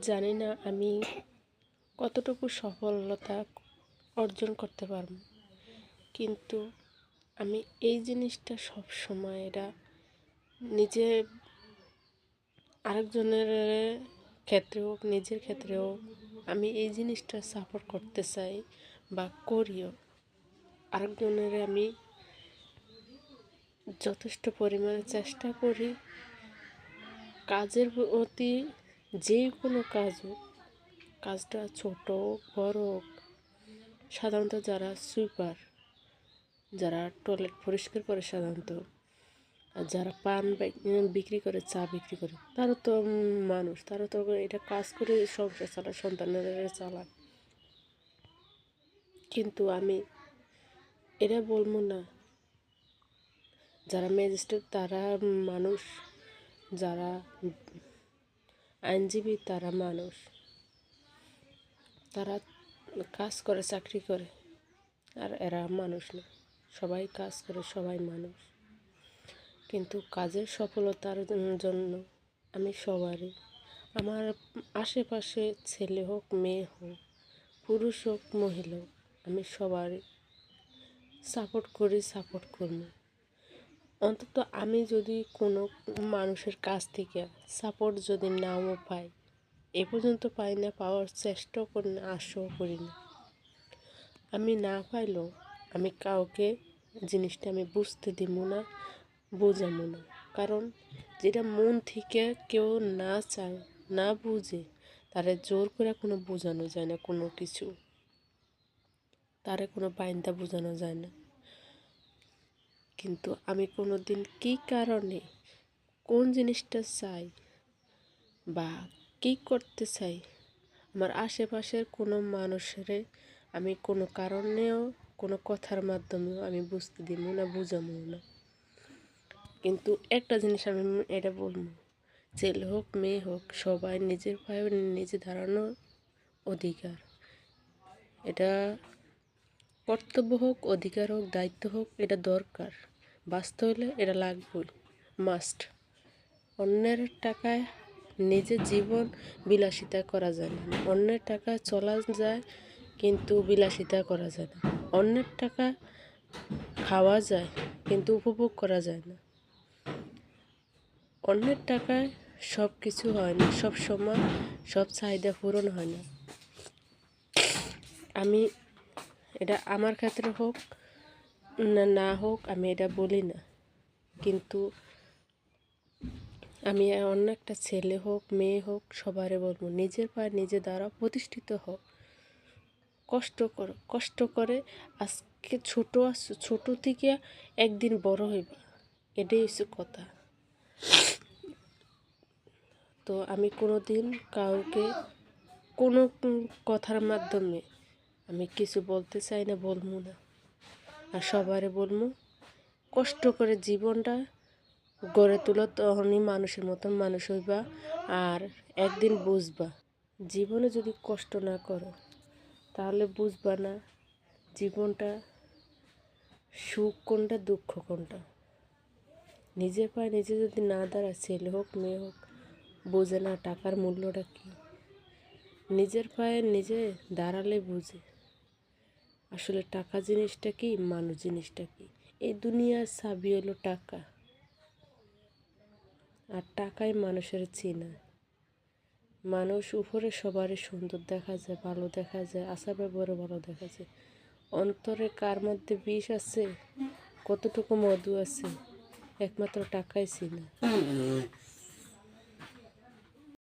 জানি না আমি কতটুকু সফলতা অর্জন করতে পারব, কিন্তু আমি এই জিনিসটা সব সময় এটা নিজে আরেকজনের ক্ষেত্রে হোক নিজের ক্ষেত্রে হোক আমি এই জিনিসটা সাপোর্ট করতে চাই বা করিও। আরেকজনের আমি যথেষ্ট পরিমাণে চেষ্টা করি কাজের প্রতি, যে কোনো কাজ হোক, কাজটা ছোট হোক বড় হোক। সাধারণত যারা সুইপার, যারা টয়লেট পরিষ্কার করে, সাধারণত আর যারা পান বিক্রি করে, চা বিক্রি করে, তারা তো মানুষ, তারা তো এটা কাজ করে সংসার চালায়, সন্তানের চালায়। কিন্তু আমি এটা বলবো না যারা ম্যাজিস্ট্রেট তারা মানুষ, যারা আইনজীবী তারা মানুষ, তারা কাজ করে, চাকরি করে, আর এরা মানুষ না। সবাই কাজ করে, সবাই মানুষ। কিন্তু কাজের সফলতার জন্য আমি সবারই, আমার আশেপাশে ছেলে হোক মেয়ে হোক, পুরুষ হোক মহিলা হোক, আমি সবারই সাপোর্ট করি, সাপোর্ট করব। অন্তত আমি যদি কোনো মানুষের কাছ থেকে সাপোর্ট যদি নাও পাই, এ পর্যন্ত পাই না, পাওয়ার চেষ্টাও করি না, আশাও করি না। আমি না পাইলেও আমি কাউকে জিনিসটা আমি বুঝতে দিব না, বোঝাবো না। কারণ যেটা মন থেকে কেউ না চায়, না বুঝে, তারে জোর করে কোনো বোঝানো যায় না, কোনো কিছু তারে কোনো বাইন্দা বোঝানো যায় না। কিন্তু আমি কোনো দিন কী কারণে কোন জিনিসটা চাই বা কী করতে চাই, আমার আশেপাশের কোনো মানুষের আমি কোনো কারণেও, কোনো কথার মাধ্যমেও আমি বুঝতে দিব না, বুঝাবো না। কিন্তু একটা জিনিস আমি এটা বলবো, ছেলে হোক মেয়ে হোক, সবাই নিজের পায়ে নিজে দাঁড়ানোর অধিকার। এটা কর্তব্য হোক, অধিকার হোক, দায়িত্ব হোক, এটা দরকার। বাঁচতে হলে এটা লাগবেই, মাস্ট। অন্যের টাকায় নিজের জীবন বিলাসিতা করা যায় না। অন্যের টাকায় চলা যায়, কিন্তু বিলাসিতা করা যায় না। অন্যের টাকা খাওয়া যায়, কিন্তু উপভোগ করা যায় না। অন্যের টাকায় সব কিছু হয় না, সব সময় সব চাহিদা পূরণ হয় না। আমি এটা আমার ক্ষেত্রে হোক না হোক আমি এটা বলি না, কিন্তু আমি অন্য একটা ছেলে হোক মেয়ে হোক সবারে বলবো, নিজের পায়ে নিজে দাঁড়াও, প্রতিষ্ঠিত হোক, কষ্ট করো, কষ্ট করে আজকে ছোট থেকে একদিন বড় হইবা, এটাই হচ্ছে কথা। তো আমি কোনো দিন কাউকে কোনো কথার মাধ্যমে আমি কিছু বলতে চাই না, বলবো না। আর সবারে বলবো, কষ্ট করে জীবনটা গড়ে তোলো, তখনই মানুষের মতন মানুষ হইবা। আর একদিন বুঝবা, জীবনে যদি কষ্ট না করো তাহলে বুঝবা না জীবনটা সুখ কোনটা, দুঃখ কোনটা। নিজের পায়ে নিজে যদি না দাঁড়ায়, ছেলে হোক মেয়ে হোক, বোঝে না টাকার মূল্যটা কী। নিজের পায়ে নিজে দাঁড়ালে বুঝে আসলে টাকা জিনিসটা কি, মানুষ জিনিসটা কি। এই দুনিয়ার চাবি হলো টাকা, আর টাকাই মানুষের চেনা। মানুষ উপরে সবারই সুন্দর দেখা যায়, ভালো দেখা যায়, আচার ব্যবহারে ভালো দেখা যায়। অন্তরে কার মধ্যে বিষ আছে, কতটুকু মধু আছে, একমাত্র টাকাই চেনা।